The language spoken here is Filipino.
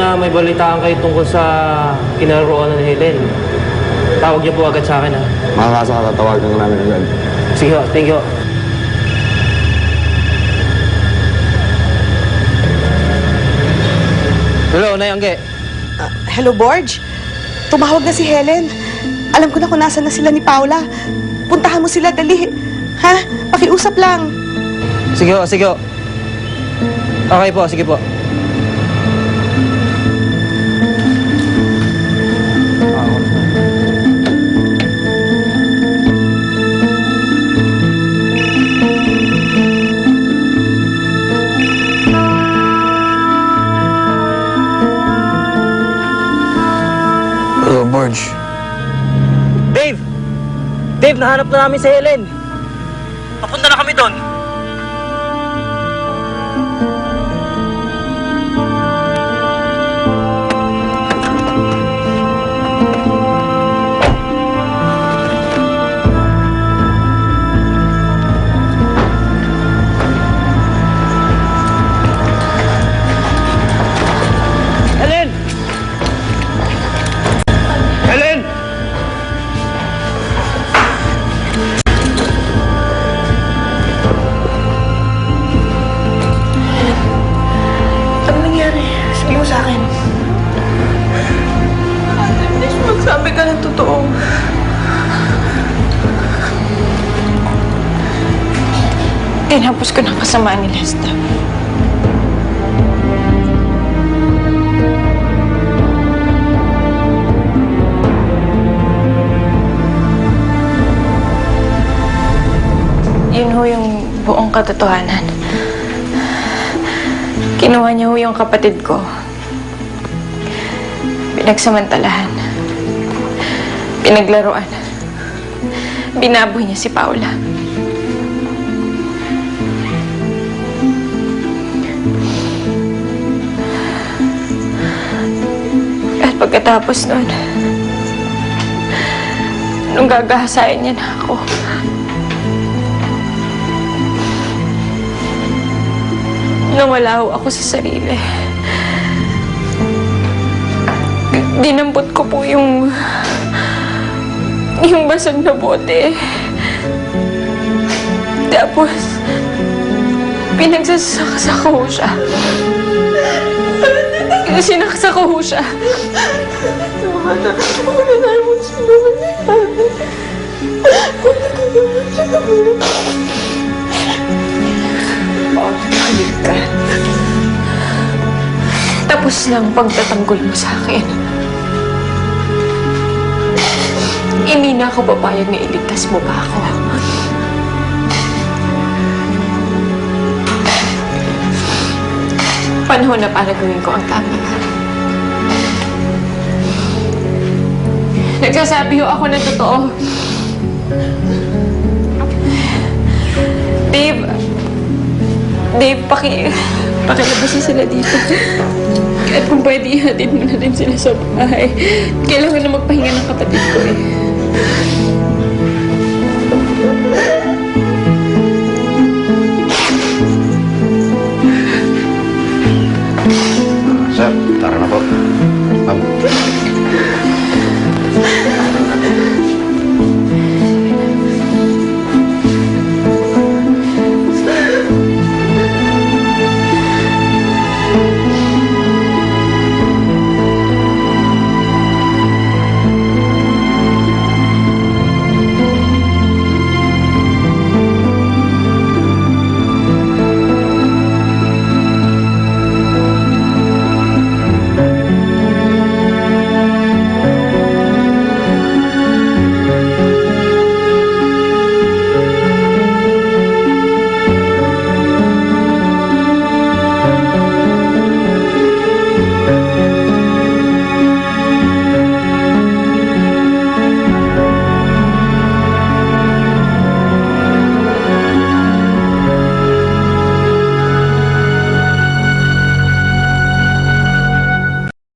na may balitaan kayo tungkol sa kinaroroonan ni Helen, tawag niyo po agad sa akin, ha? Makakasa, tatawagan ka namin agad. Sige ho, thank you. Hello, Nay Angge. Hello, Borge. Tumawag na si Helen. Alam ko na kung nasan na sila ni Paula. Puntahan mo sila, dali. Ha? Pakiusap lang. Sige ho, sige ho. Okay po, sige po. Hello, Borge. Dave! Dave, nahanap na namin si Helen. Papunta na kami doon. Helen! Helen! Ano nangyari? Sabihin mo sa akin. Ate, please magsabi ka ng totoo. Tinapos ko ng kasamaan ni Lester. Yun ho yung buong katotohanan. Kinuha niya ho yung kapatid ko. Pinagsamantalahan. Pinaglaruan. Binaboy niya si Paula. At pagkatapos nun, nung gagahasayan niya na ako, nawala ho ako sa sarili. Dinampot ko po yung basag na bote. Tapos, pinagsasaksak ko siya. Sinaksak ko siya. Johanna, huwag na tayo mo sinungan. Huwag na tayo mo sinungan. Makinig ka. Tapos lang pagtatanggol mo sa akin. Hindi na ako papayag na iligtas mo pa ako. Panahon na para gawin ko ang tama. Nagsasabi ho ako ng totoo. Dave, pakilabasin sila dito. At kung pwede, ihatid mo na rin sila sa bahay. Kailangan na magpahinga ng kapatid ko eh.